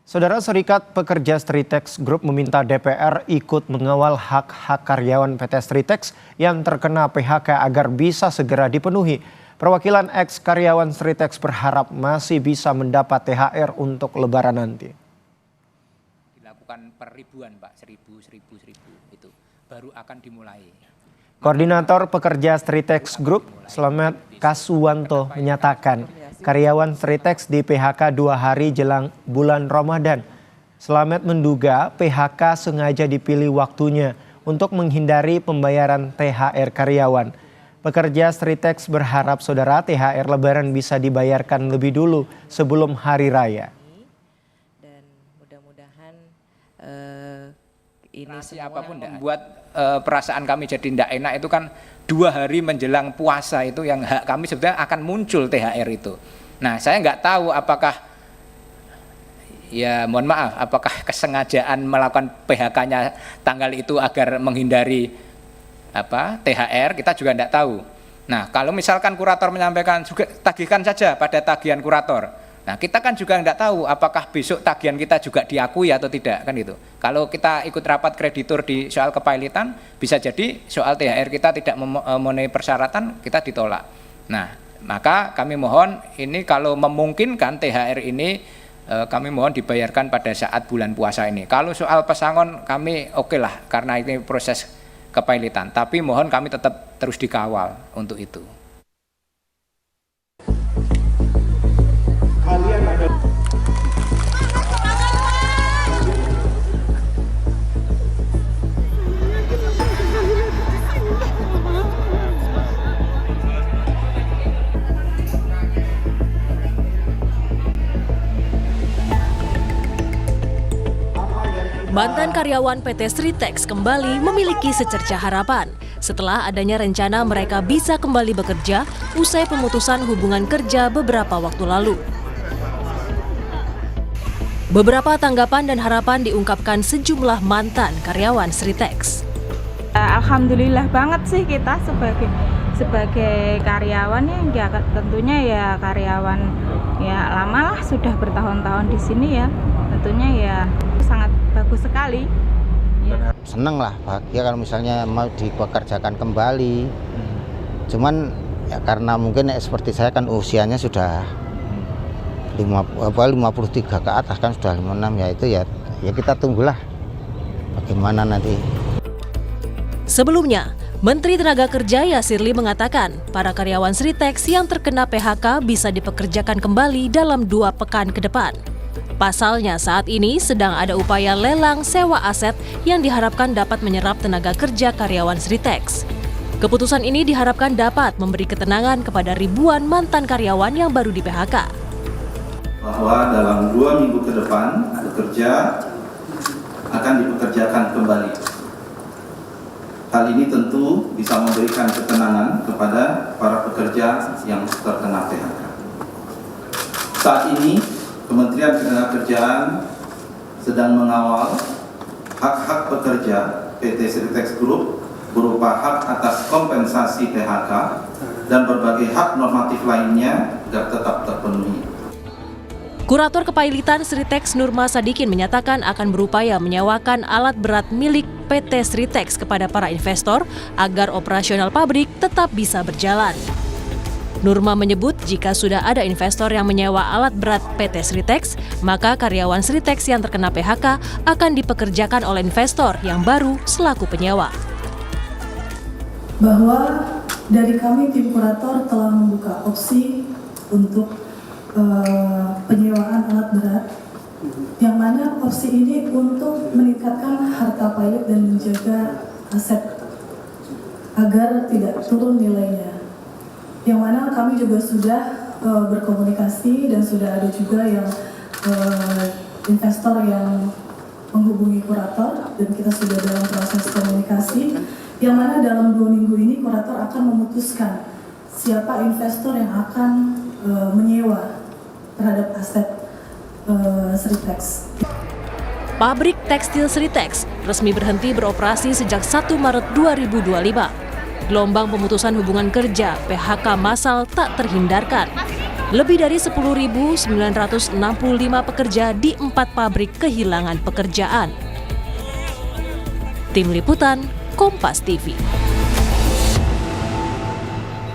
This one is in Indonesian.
Saudara, Serikat Pekerja Stritex Group meminta DPR ikut mengawal hak-hak karyawan PT Stritex yang terkena PHK agar bisa segera dipenuhi. Perwakilan ex-karyawan Stritex berharap masih bisa mendapat THR untuk Lebaran nanti. Dilakukan per ribuan, Pak, 1000 itu baru akan dimulai. Koordinator Pekerja Stritex Group, Slamet Kaswanto, menyatakan karyawan Stritex di PHK 2 hari jelang bulan Ramadan. Slamet menduga PHK sengaja dipilih waktunya untuk menghindari pembayaran THR karyawan. Pekerja Stritex berharap saudara THR Lebaran bisa dibayarkan lebih dulu sebelum Hari Raya. Dan mudah-mudahan ini Apapun membuat perasaan kami jadi tidak enak itu kan 2 hari menjelang puasa itu yang hak kami sebenarnya akan muncul THR itu. Nah, saya nggak tahu apakah mohon maaf, apakah kesengajaan melakukan PHK-nya tanggal itu agar menghindari THR, kita juga tidak tahu. Nah, kalau misalkan kurator menyampaikan juga tagihkan saja pada tagihan kurator. Nah, kita kan juga tidak tahu apakah besok tagihan kita juga diakui atau tidak, kan itu. Kalau kita ikut rapat kreditur di soal kepailitan, bisa jadi soal THR kita tidak memenuhi persyaratan, kita ditolak. Nah, maka kami mohon ini kalau memungkinkan THR ini kami mohon dibayarkan pada saat bulan puasa ini. Kalau soal pesangon kami oke lah karena ini proses kepailitan, tapi mohon kami tetap terus dikawal untuk itu. Mantan karyawan PT Stritex kembali memiliki secercah harapan setelah adanya rencana mereka bisa kembali bekerja usai pemutusan hubungan kerja beberapa waktu lalu. Beberapa tanggapan dan harapan diungkapkan sejumlah mantan karyawan Stritex. Alhamdulillah banget sih kita sebagai karyawan ya tentunya ya karyawan ya lama lah, sudah bertahun-tahun di sini ya, tentunya ya sangat bagus sekali. Ya. Seneng lah, bahagia kalau misalnya mau dipekerjakan kembali. Cuman ya karena mungkin seperti saya kan usianya sudah 53 ke atas kan, sudah 56 ya, itu ya kita tunggulah bagaimana nanti. Sebelumnya, Menteri Tenaga Kerja Yasirli mengatakan para karyawan Stritex yang terkena PHK bisa dipekerjakan kembali dalam 2 pekan ke depan. Pasalnya saat ini sedang ada upaya lelang sewa aset yang diharapkan dapat menyerap tenaga kerja karyawan Stritex. Keputusan ini diharapkan dapat memberi ketenangan kepada ribuan mantan karyawan yang baru di PHK. Bahwa dalam 2 minggu ke depan pekerja akan dipekerjakan kembali. Hal ini tentu bisa memberikan ketenangan kepada para pekerja yang terkena PHK. Saat ini Kementerian Ketenagakerjaan sedang mengawal hak-hak pekerja PT Stritex Group berupa hak atas kompensasi PHK dan berbagai hak normatif lainnya agar tetap terpenuhi. Kurator Kepailitan Stritex Nurma Sadikin menyatakan akan berupaya menyewakan alat berat milik PT Stritex kepada para investor agar operasional pabrik tetap bisa berjalan. Nurma menyebut jika sudah ada investor yang menyewa alat berat PT Stritex, maka karyawan Stritex yang terkena PHK akan dipekerjakan oleh investor yang baru selaku penyewa. Bahwa dari kami tim kurator telah membuka opsi untuk penyewaan alat berat, yang mana opsi ini untuk meningkatkan harta pailit dan menjaga aset agar tidak turun nilainya. Yang mana kami juga sudah berkomunikasi dan sudah ada juga yang investor yang menghubungi kurator dan kita sudah dalam proses komunikasi, yang mana dalam 2 minggu ini kurator akan memutuskan siapa investor yang akan menyewa terhadap aset Stritex. Pabrik tekstil Stritex resmi berhenti beroperasi sejak 1 Maret 2025. Gelombang pemutusan hubungan kerja PHK massal tak terhindarkan. Lebih dari 10.965 pekerja di 4 pabrik kehilangan pekerjaan. Tim Liputan, Kompas TV.